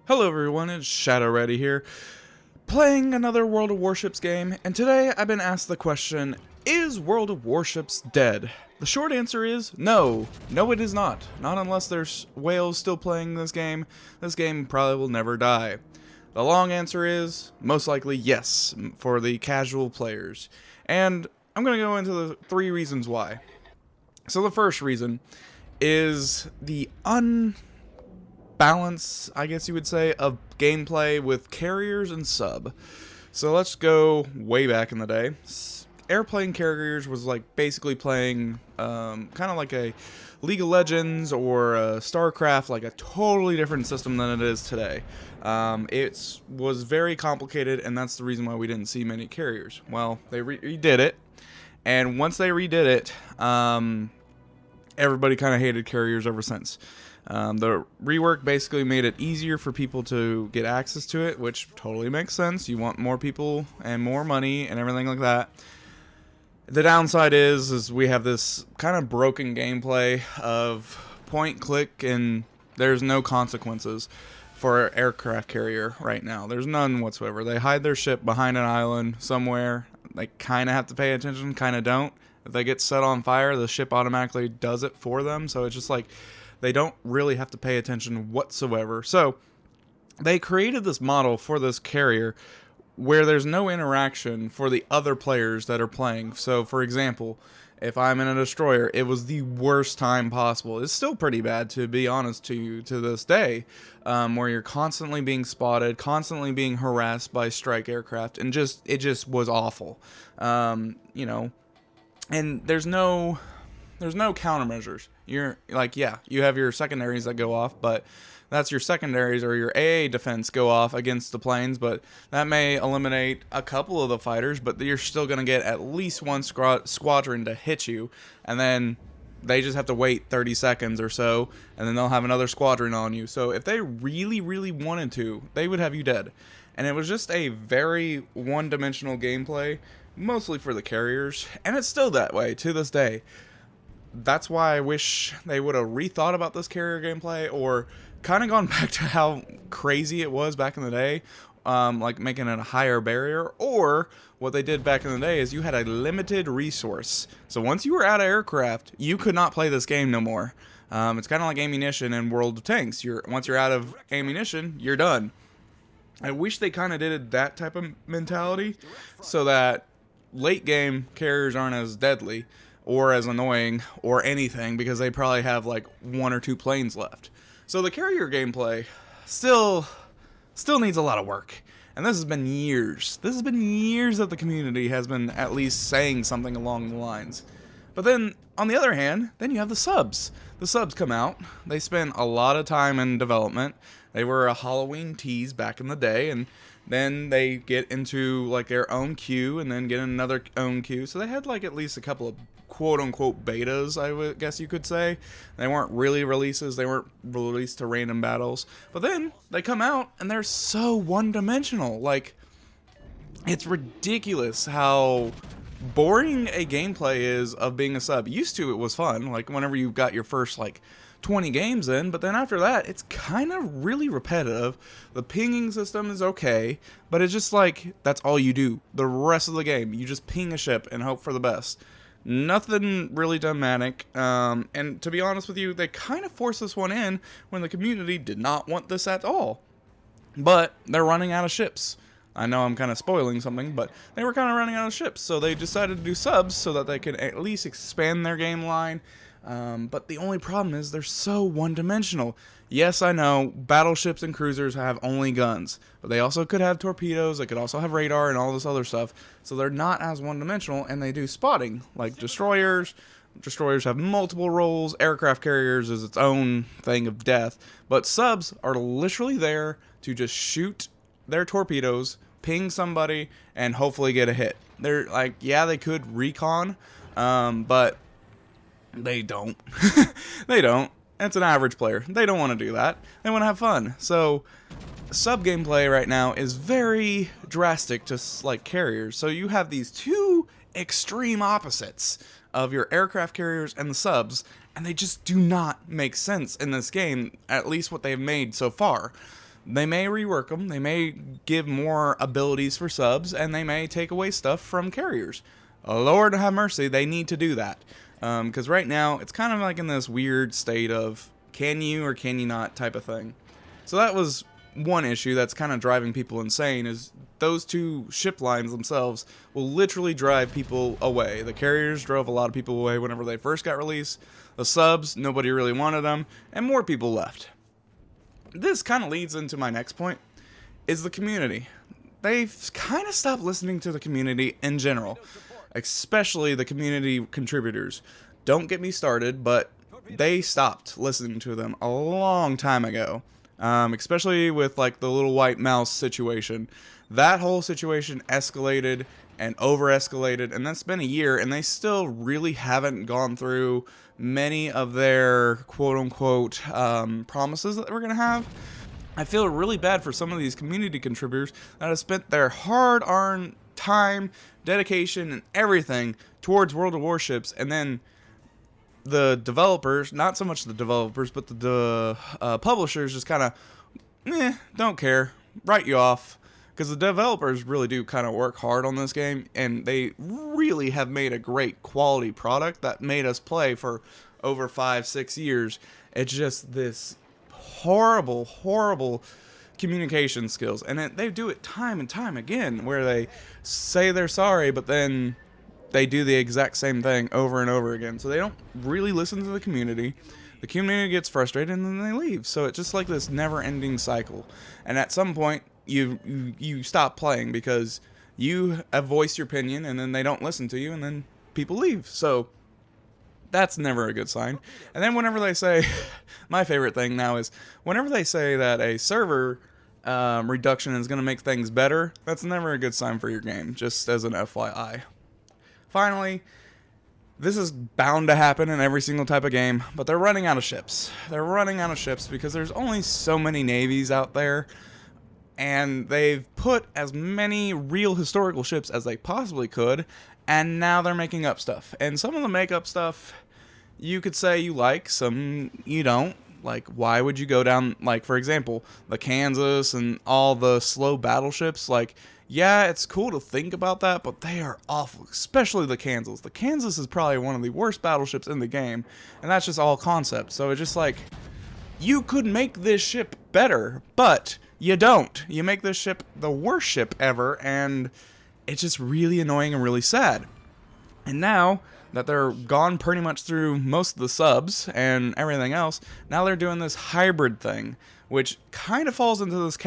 Hello everyone, it's Shadow Ready here, playing another World of Warships game, and today I've been asked the question, is World of Warships dead? The short answer is no. No, it is not. Not unless there's whales still playing this game. This game probably will never die. The long answer is, most likely yes, for the casual players. And I'm going to go into the 3 reasons why. So the first reason is the balance, I guess you would say, of gameplay with carriers and sub. So let's go way back in the day. Airplane carriers was like basically playing kind of like a League of Legends or StarCraft, like a totally different system than it is today. It was very complicated, and that's the reason why we didn't see many carriers. Well, they redid it, and once they redid it, everybody kind of hated carriers ever since. The rework basically made it easier for people to get access to it, which totally makes sense. You want more people and more money and everything like that. The downside is we have this kind of broken gameplay of point click, and there's no consequences for an aircraft carrier right now. There's none whatsoever. They hide their ship behind an island somewhere. They kind of have to pay attention, kind of don't. If they get set on fire, the ship automatically does it for them. So it's just like they don't really have to pay attention whatsoever. So they created this model for this carrier where there's no interaction for the other players that are playing. So for example, if I'm in a destroyer, it was the worst time possible. It's still pretty bad, to be honest to you, to this day, where you're constantly being spotted, constantly being harassed by strike aircraft, and it just was awful. You know, and there's no countermeasures. You're like, yeah, you have your secondaries that go off, but that's your secondaries or your AA defense go off against the planes, but that may eliminate a couple of the fighters, but you're still going to get at least one squadron to hit you, and then they just have to wait 30 seconds or so, and then they'll have another squadron on you. So if they really, really wanted to, they would have you dead. And it was just a very one-dimensional gameplay, mostly for the carriers, and it's still that way to this day. That's why I wish they would have rethought about this carrier gameplay, or kind of gone back to how crazy it was back in the day, like making it a higher barrier. Or what they did back in the day is you had a limited resource. So once you were out of aircraft, you could not play this game no more. It's kind of like ammunition in World of Tanks. Once you're out of ammunition, you're done. I wish they kind of did that type of mentality so that late game carriers aren't as deadly or as annoying or anything, because they probably have like 1 or 2 planes left. So the carrier gameplay still needs a lot of work. And this has been years. This has been years that the community has been at least saying something along the lines. But then, on the other hand, then you have the subs. The subs come out. They spent a lot of time in development. They were a Halloween tease back in the day, and then they get into like their own queue, and then get another own queue. So they had like at least a couple of quote-unquote betas, I would guess you could say. They weren't really releases. They weren't released to random battles. But then they come out, and they're so one-dimensional. Like, it's ridiculous how boring a gameplay is of being a sub. Used to, it was fun, like whenever you got your first like 20 games in, but then after that, it's kind of really repetitive. The pinging system is okay, but it's just like, that's all you do. The rest of the game, you just ping a ship and hope for the best. Nothing really dramatic, and to be honest with you, they kind of forced this one in when the community did not want this at all. But they're running out of ships. I know I'm kind of spoiling something, but they were kind of running out of ships, so they decided to do subs so that they could at least expand their game line. But the only problem is they're so one-dimensional. Yes, I know, battleships and cruisers have only guns, but they also could have torpedoes, they could also have radar and all this other stuff, so they're not as one-dimensional, and they do spotting, like destroyers. Destroyers have multiple roles, aircraft carriers is its own thing of death, but subs are literally there to just shoot their torpedoes, ping somebody, and hopefully get a hit. They're like, yeah, they could recon, but they don't. They don't. It's an average player. They don't want to do that. They want to have fun. So sub gameplay right now is very drastic to like carriers. So you have these 2 extreme opposites of your aircraft carriers and the subs, and they just do not make sense in this game, at least what they've made so far. They may rework them, they may give more abilities for subs, and they may take away stuff from carriers. Lord have mercy, they need to do that. Because right now, it's kind of like in this weird state of can you or can you not type of thing. So that was one issue that's kind of driving people insane, is those two ship lines themselves will literally drive people away. The carriers drove a lot of people away whenever they first got released. The subs, nobody really wanted them, and more people left. This kind of leads into my next point, is the community. They've kind of stopped listening to the community in general, especially the community contributors. Don't get me started, but they stopped listening to them a long time ago. Especially with like the little white mouse situation. That whole situation escalated and over escalated, and that's been a year, and they still really haven't gone through many of their quote unquote promises that we're gonna have. I feel really bad for some of these community contributors that have spent their hard-earned time, dedication, and everything towards World of Warships, and then the developers, not so much the developers, but the publishers just kind of, don't care, write you off. Because the developers really do kind of work hard on this game, and they really have made a great quality product that made us play for over 5-6 years. It's just this horrible, horrible communication skills. And they do it time and time again, where they say they're sorry, but then they do the exact same thing over and over again. So they don't really listen to the community. The community gets frustrated and then they leave. So it's just like this never-ending cycle. And at some point, you stop playing because you have voiced your opinion and then they don't listen to you and then people leave. So that's never a good sign. And then whenever they say, my favorite thing now is whenever they say that a server reduction is going to make things better, that's never a good sign for your game, just as an FYI. Finally, this is bound to happen in every single type of game, but they're running out of ships. They're running out of ships because there's only so many navies out there, and they've put as many real historical ships as they possibly could, and now they're making up stuff. And some of the make-up stuff, you could say you like, some you don't. Like, why would you go down, like, for example, the Kansas and all the slow battleships, like, yeah, it's cool to think about that, but they are awful, especially the Kansas. The Kansas is probably one of the worst battleships in the game, and that's just all concept. So it's just like, you could make this ship better, but you don't. You make this ship the worst ship ever, and it's just really annoying and really sad. And now that they're gone pretty much through most of the subs and everything else, now they're doing this hybrid thing, which kind of falls into this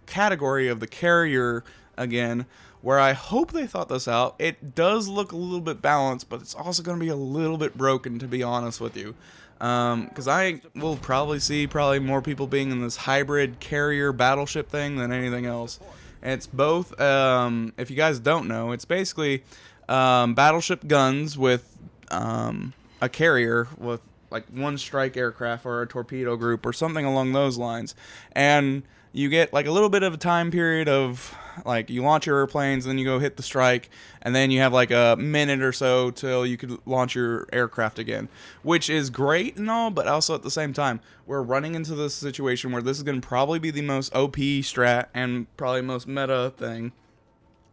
category of the carrier again, where I hope they thought this out. It does look a little bit balanced, but it's also going to be a little bit broken, to be honest with you. Because I will probably see more people being in this hybrid carrier battleship thing than anything else. And it's both, if you guys don't know, it's basically battleship guns with a carrier with like one strike aircraft or a torpedo group or something along those lines. And you get like a little bit of a time period of like you launch your airplanes, then you go hit the strike, and then you have like a minute or so till you could launch your aircraft again, which is great and all, but also at the same time, we're running into this situation where this is going to probably be the most OP strat and probably most meta thing,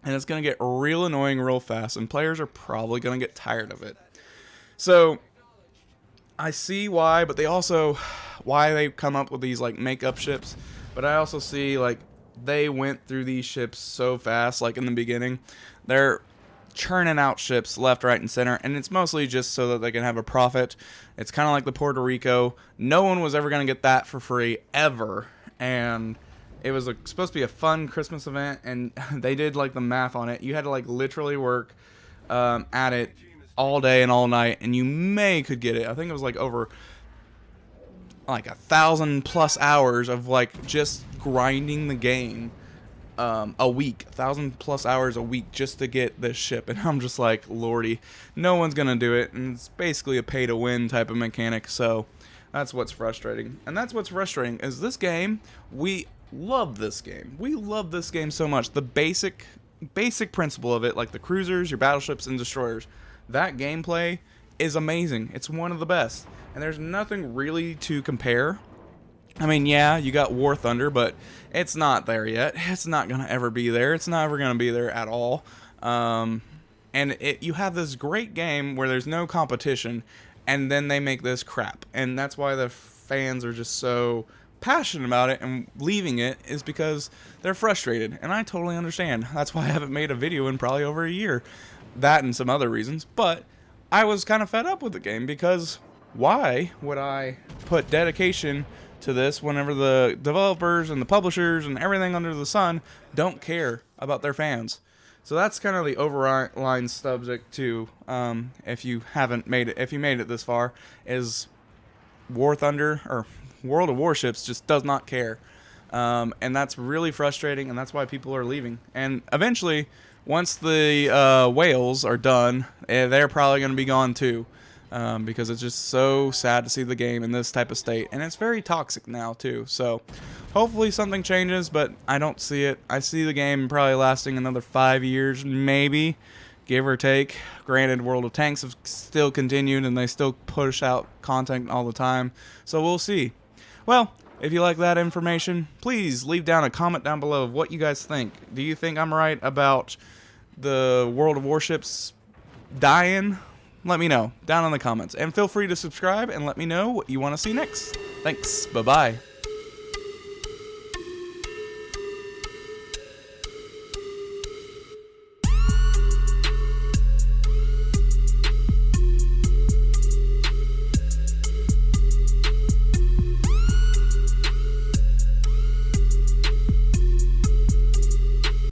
and it's going to get real annoying real fast, and players are probably going to get tired of it. So I see why, but why they come up with these like make-up ships. But I also see, like, they went through these ships so fast, like, in the beginning. They're churning out ships left, right, and center, and it's mostly just so that they can have a profit. It's kind of like the Puerto Rico. No one was ever going to get that for free, ever. And it was supposed to be a fun Christmas event, and they did, like, the math on it. You had to, like, literally work at it all day and all night, and you could get it. I think it was, like, over like 1,000+ hours of like just grinding the game a week, 1,000+ hours a week just to get this ship. And I'm just like, lordy, no one's gonna do it, and it's basically a pay to win type of mechanic. So that's what's frustrating. And that's what's frustrating is this game, we love this game so much. The basic principle of it, like the cruisers, your battleships, and destroyers, that gameplay is amazing. It's one of the best, and there's nothing really to compare I mean, yeah, you got War Thunder, but it's not there yet. It's not going to ever be there. It's not ever going to be there at all. And you have this great game where there's no competition, and then they make this crap. And that's why the fans are just so passionate about it and leaving it, is because they're frustrated. And I totally understand. That's why I haven't made a video in probably over a year. That and some other reasons. But I was kind of fed up with the game, because why would I put dedication to this whenever the developers and the publishers and everything under the sun don't care about their fans? So that's kind of the overline subject to, if you haven't made it, if you made it this far, is War Thunder or World of Warships just does not care. And that's really frustrating, and that's why people are leaving. And eventually, once the whales are done, they're probably going to be gone too. Because it's just so sad to see the game in this type of state, and it's very toxic now too. So hopefully something changes, but I don't see it. I see the game probably lasting another 5 years, maybe, give or take. Granted, World of Tanks have still continued, and they still push out content all the time, so we'll see. Well, if you like that information, please leave down a comment down below of what you guys think. Do you think I'm right about the World of Warships dying? Let me know down in the comments, and feel free to subscribe and let me know what you want to see next. Thanks. Bye-bye.